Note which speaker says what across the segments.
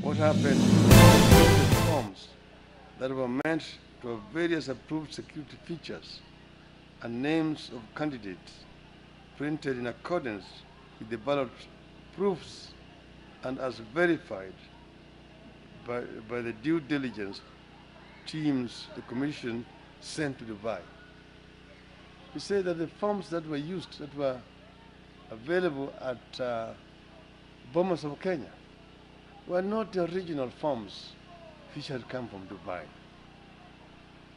Speaker 1: what happened was the forms that were meant to have various approved security features and names of candidates printed in accordance with the ballot proofs and as verified by the due diligence teams the Commission sent to Dubai. We say that the forms that were used, that were available at Bomas of Kenya, were not the original forms which had come from Dubai.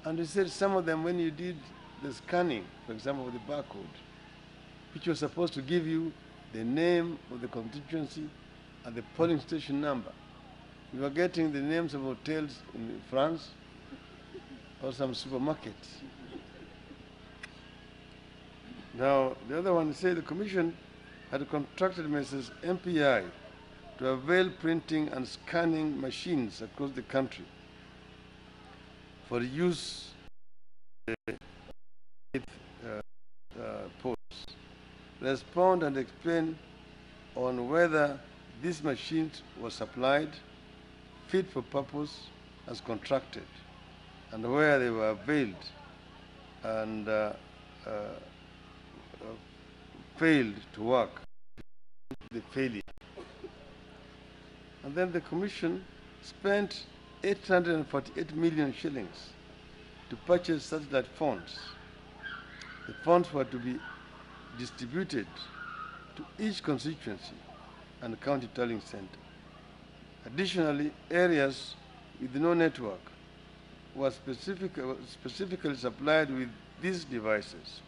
Speaker 1: And we said some of them, when you did the scanning, for example, of the barcode, which was supposed to give you the name of the constituency and the polling station number, you were getting the names of hotels in France or some supermarkets. Now, the other one said the Commission had contracted Mrs. MPI to avail printing and scanning machines across the country for use with posts. Respond and explain on whether these machines were supplied, fit for purpose as contracted, and where they were availed and failed to work, the failure. And then the Commission spent 848 million shillings to purchase satellite phones. The phones were to be distributed to each constituency and county tallying center. Additionally, areas with no network were specifically supplied with these devices.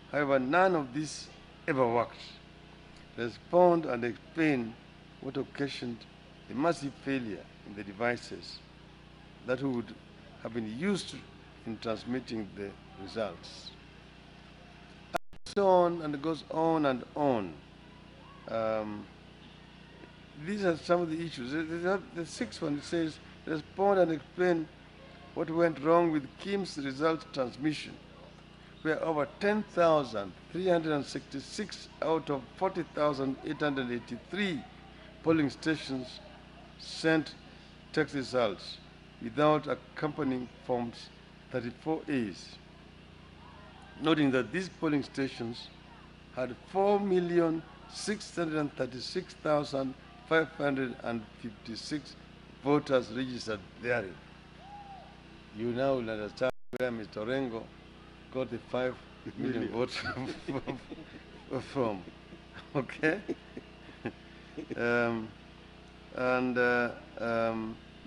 Speaker 1: However, none of these ever worked. Respond and explain what occasioned the massive failure in the devices that would have been used in transmitting the results. And so on, and it goes on and on. These are some of the issues. The sixth one says, respond and explain what went wrong with Kim's result transmission, where over 10,366 out of 40,883 polling stations sent text results without accompanying forms 34As, noting that these polling stations had 4,636,556 voters registered therein. You now will understand where Mr. Rengo got the 5 million votes from. Okay?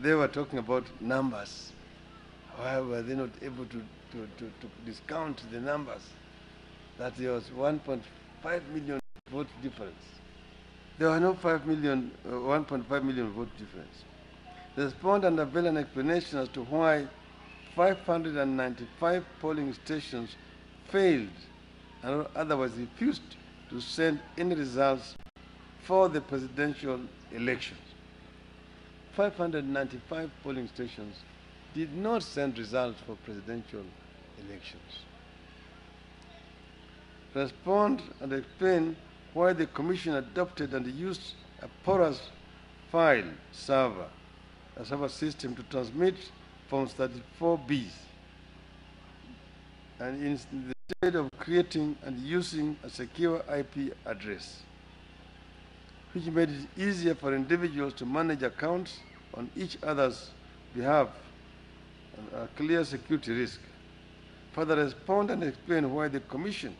Speaker 1: They were talking about numbers. Why were they not able to discount the numbers? That there was 1.5 million vote difference. There were no 1.5 million vote difference. Respond and avail an explanation as to why 595 polling stations failed and otherwise refused to send any results for the presidential elections. 595 polling stations did not send results for presidential elections. Respond and explain why the Commission adopted and used a porous file server, a server system to transmit Forms 34Bs, and instead of creating and using a secure IP address, which made it easier for individuals to manage accounts on each other's behalf, a clear security risk. Further, respond and explain why the Commission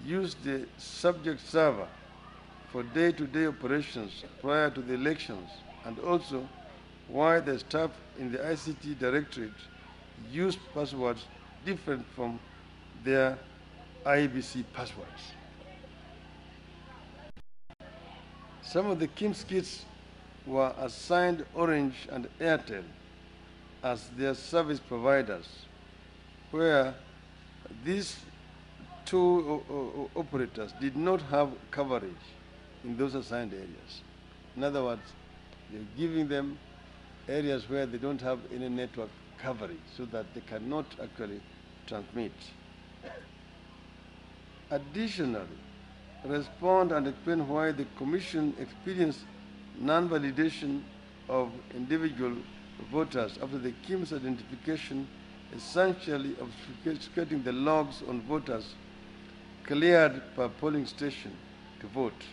Speaker 1: used the subject server for day-to-day operations prior to the elections, and also why the staff in the ICT Directorate used passwords different from their IBC passwords. Some of the KIMS kits were assigned Orange and Airtel as their service providers, where these two operators did not have coverage in those assigned areas. In other words, they're giving them areas where they don't have any network coverage so that they cannot actually transmit. Additionally, respond and explain why the Commission experienced non-validation of individual voters after the KIMS identification, essentially obfuscating the logs on voters cleared per polling station to vote.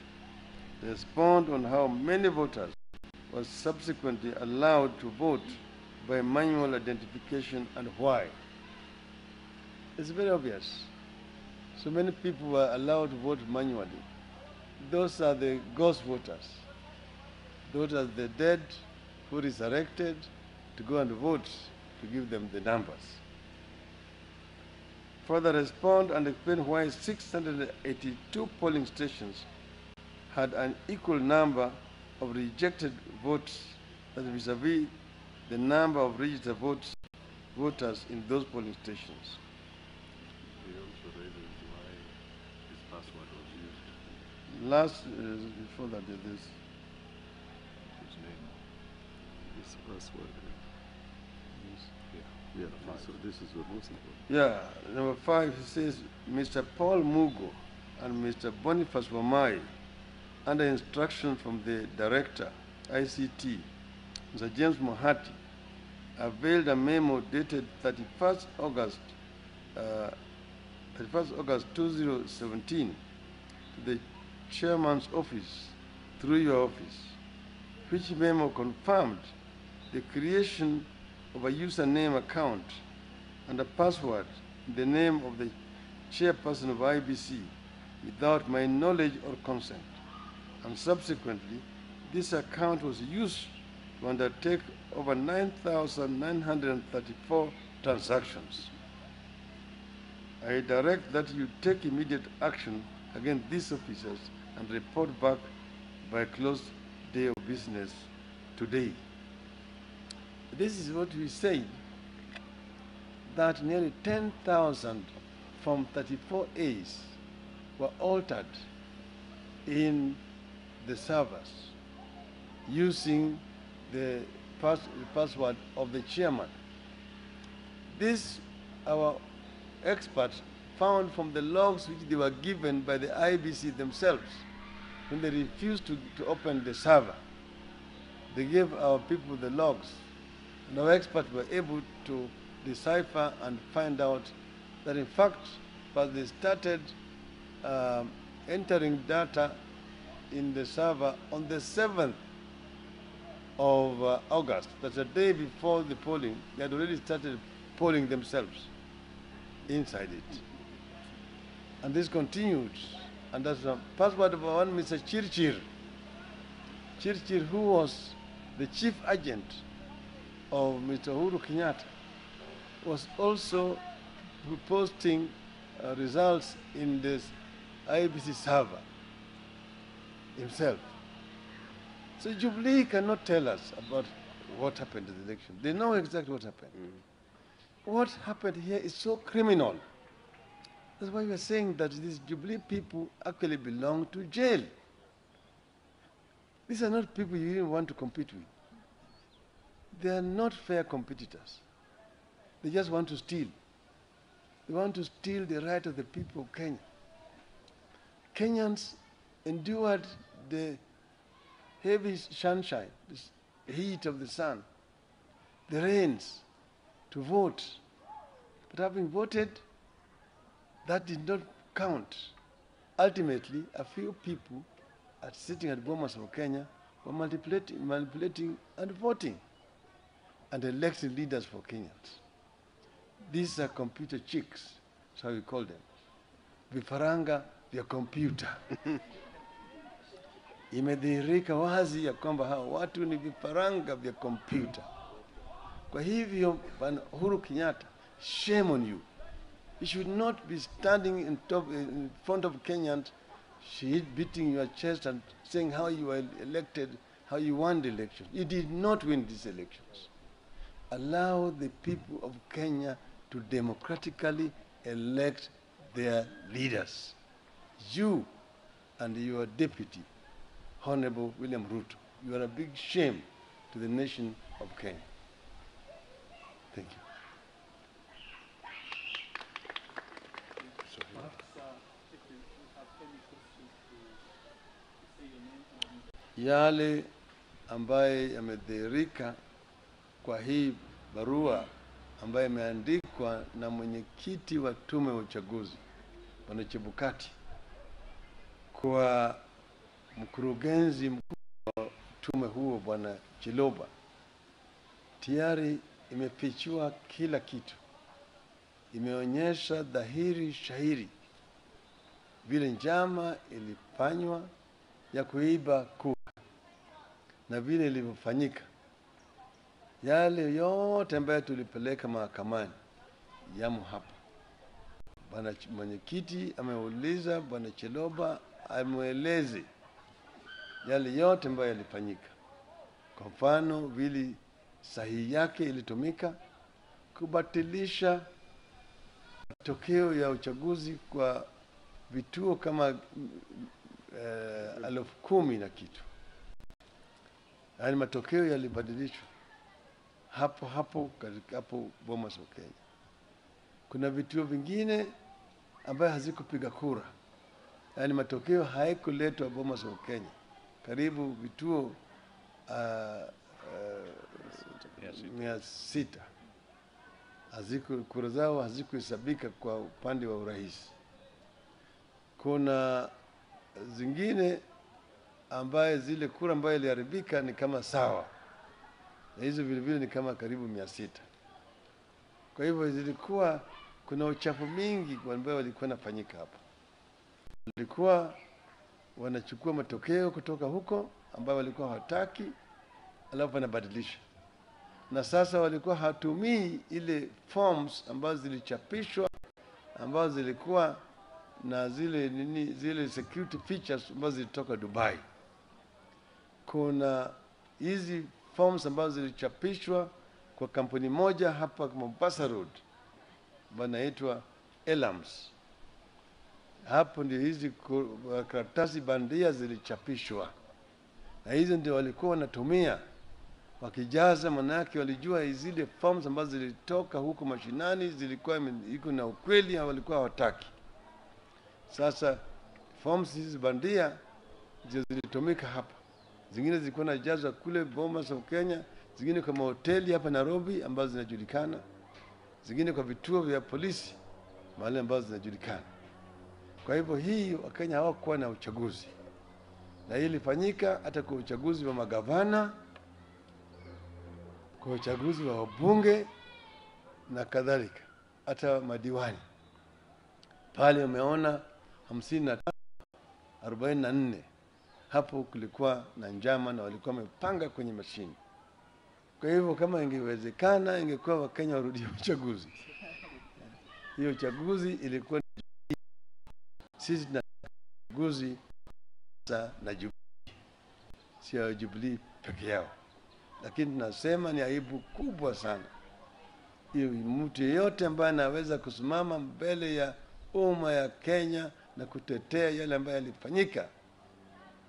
Speaker 1: They respond on how many voters were subsequently allowed to vote by manual identification and why. It's very obvious. So many people were allowed to vote manually. Those are the ghost voters. Those are the dead who resurrected to go and vote to give them the numbers. Further respond and explain why 682 polling stations had an equal number of rejected votes, that vis-a-vis the number of registered voters in those polling stations.
Speaker 2: He also raises why his password was used.
Speaker 1: Last, before that, this.
Speaker 2: His name. His password. Yeah, so this is the most important.
Speaker 1: Yeah, number 5, he says, Mr. Paul Mugo and Mr. Boniface Wamai, under instruction from the director, ICT, Mr. James Mohati, availed a memo dated 31st August 2017 to the chairman's office through your office, which memo confirmed the creation of a username account and a password in the name of the chairperson of IBC without my knowledge or consent. And subsequently, this account was used to undertake over 9,934 transactions. I direct that you take immediate action against these officers and report back by close day of business today. This is what we say, that nearly 10,000 from 34 A's were altered in the servers using the password of the chairman. This, our experts found from the logs which they were given by the IBC themselves when they refused to open the server. They gave our people the logs, and our experts were able to decipher and find out that in fact, but they started entering data in the server on the 7th of August. That's a day before the polling. They had already started polling themselves inside it. And this continued. And that's a password of one Mr. Chirchir. Chirchir, who was the chief agent of Mr. Uhuru Kenyatta, was also posting results in this IBC server himself. So Jubilee cannot tell us about what happened in the election. They know exactly what happened. What happened here is so criminal. That's why we are saying that these Jubilee people actually belong to jail. These are not people you even want to compete with. They are not fair competitors. They just want to steal. They want to steal the right of the people of Kenya. Kenyans endured the heavy sunshine, the heat of the sun, the rains, to vote. But having voted, that did not count. Ultimately, a few people sitting at Bomas of Kenya were manipulating and voting and electing leaders for Kenyans. These are computer chicks, that's how we call them. Vifaranga vya kompyuta. Imedhihirika wazi ya kwamba hawa watu ni vifaranga vya kompyuta. Kwa hivyo, Bwana Uhuru Kenyatta, shame on you. You should not be standing in front of Kenyans, beating your chest and saying how you were elected, how you won the election. You did not win these elections. Allow the people of Kenya to democratically elect their leaders. You and your deputy, Honorable William Ruto, you are a big shame to the nation of Kenya. Thank you. Yale ambaye yamedhihirika kwa hii barua ambaye imeandikwa na mwenyekiti wa tume ya uchaguzi Bwana Chebukati kwa mkurugenzi mkuu wa tume huo Bwana Chiloba, tayari imefichua kila kitu. Imeonyesha dhahiri shahiri vile njama ilifanywa ya kuiba kura na vile ilivyofanyika. Yale yote ambayo tulipeleka mahakamani yamo hapa. Bwana mwenyekiti ameuliza Bwana Chiloba amueleze yale yote ambayo yalifanyika. Kwa mfano vile sahihi yake ilitumika kubatilisha matokeo ya uchaguzi kwa vituo kama 10,000 na kitu. Yaani matokeo yalibadilishwa hapo Bomas wa Kenya. Kuna vituo vingine ambayo hazikupiga kura. Yaani matokeo haikuletwa Bomas wa Kenya. Karibu vituo 600. Kura zao hazikuhesabika kwa upande wa urais. Kuna zingine ambaye zile kura ambaye iliharibika ni kama sawa. Na hizo vile vile ni kama karibu 600. Kwa hivyo zilikuwa kuna uchafu mingi ambayo walikuwa nafanyika hapa. Walikuwa wanachukua matokeo kutoka huko ambayo walikuwa hawataki, alafu wanabadilisha. Na sasa walikuwa hatumii ile forms ambazo zilichapishwa ambazo zilikuwa na zile security features ambazo zilitoka Dubai. Kuna hizi forms ambazo zilichapishwa kwa kampuni moja hapa Mombasa Road banaitwa Elams. Hapo ndio hizi karatasi bandia zilichapishwa, na hizo ndio walikuwa wanatumia wakijaza. Manake walijua zile forms ambazo zilitoka huko mashinani zilikuwa iko na ukweli, walikuwa hawataki. Sasa forms hizi bandia zilitumika hapa. Zingine zilikuwa najazwa kule Bomas of Kenya, zingine kwa mahoteli hapa Nairobi ambazo zinajulikana, zingine kwa vituo vya polisi mahali ambazo zinajulikana. Kwa hivyo hii Wakenya hawakuwa na uchaguzi, na hii ilifanyika hata kwa uchaguzi wa magavana, kwa uchaguzi wa wabunge na kadhalika, hata madiwani. Pale umeona 55-44 hapo kulikuwa na njama na walikuwa wamepanga kwenye mashini. Kwa hivyo kama ingewezekana ingekuwa Wakenya warudie uchaguzi. Hiyo uchaguzi ilikuwa sisi na uchaguzi na Jubilee, sio Jubilee peke yao. Lakini tunasema ni aibu kubwa sana. Hiyo mtu yeyote ambaye anaweza kusimama mbele ya umma ya Kenya na kutetea yale ambayo yalifanyika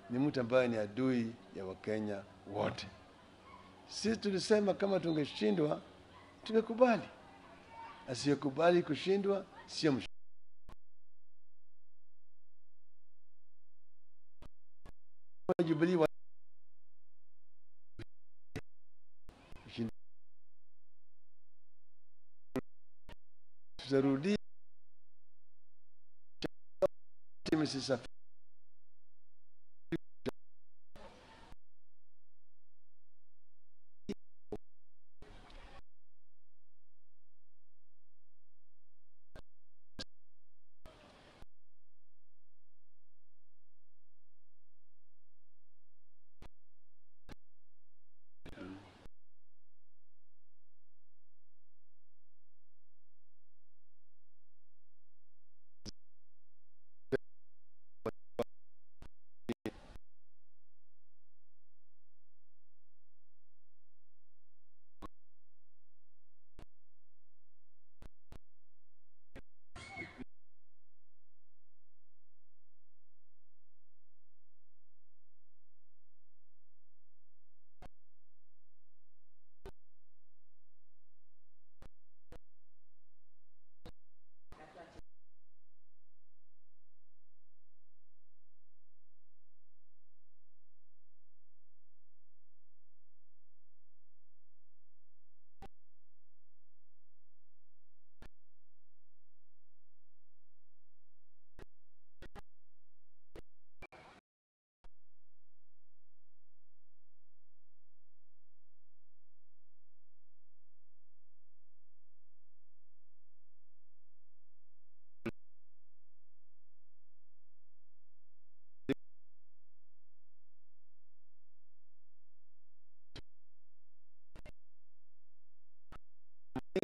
Speaker 1: ni mtu ambaye ni adui ya Wakenya wote. Sisi tulisema kama tungeshindwa tungekubali. Asiyekubali kushindwa sio mshindwa. Jubilee tutarudia Mrs.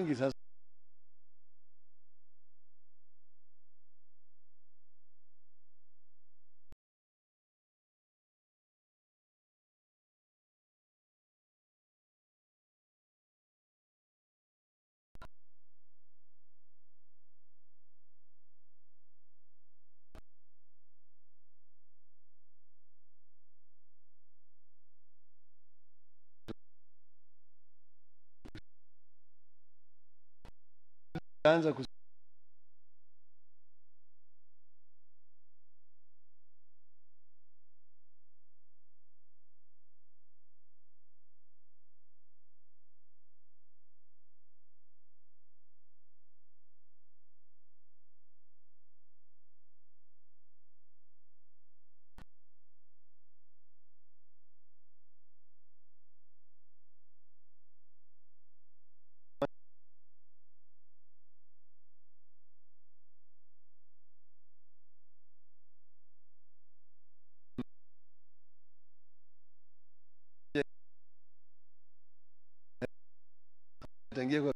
Speaker 1: wengi sasa anza kutangia kwa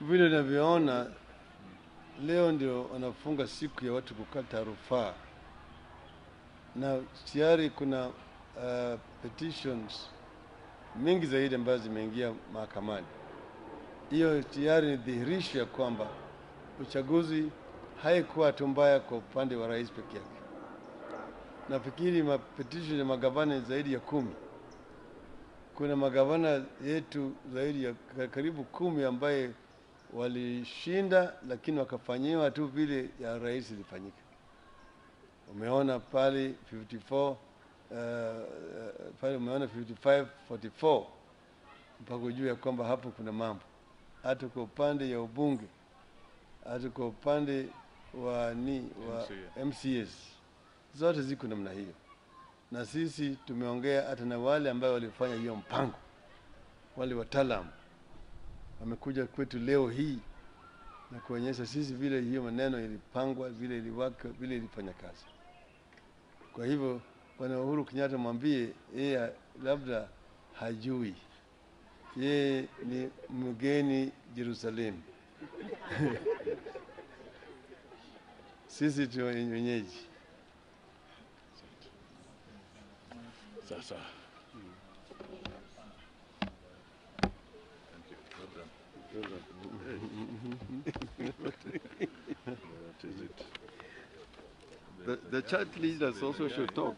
Speaker 1: vile ninavyoona leo ndio wanafunga siku ya watu kukata rufaa, na tayari kuna petitions mingi zaidi ambazo zimeingia mahakamani. Hiyo tayari ni dhihirisho ya kwamba uchaguzi haikuwa tu mbaya kwa upande wa rais peke yake. Nafikiri petition ya magavana zaidi ya 10. Kuna magavana yetu zaidi ya karibu 10 ambaye walishinda, lakini wakafanyiwa tu vile ya rais ilifanyika. Umeona pale 54 pale umeona 55-44 mpaka juu ya kwamba hapo kuna mambo. Hata kwa upande ya ubunge, hata kwa upande wa MCS zote ziko namna hiyo. Na sisi tumeongea hata na wale ambao walifanya hiyo mpango, wale wataalamu wamekuja kwetu leo hii na kuonyesha sisi vile hiyo maneno ilipangwa, vile iliwaka, vile ilifanya kazi. Kwa hivyo Bwana Uhuru Kenyatta mwambie yeye labda hajui, yeye ni mgeni Jerusalem. Sisi tu wenyeji.
Speaker 2: Sasa That is it.
Speaker 3: The church leaders also should talk.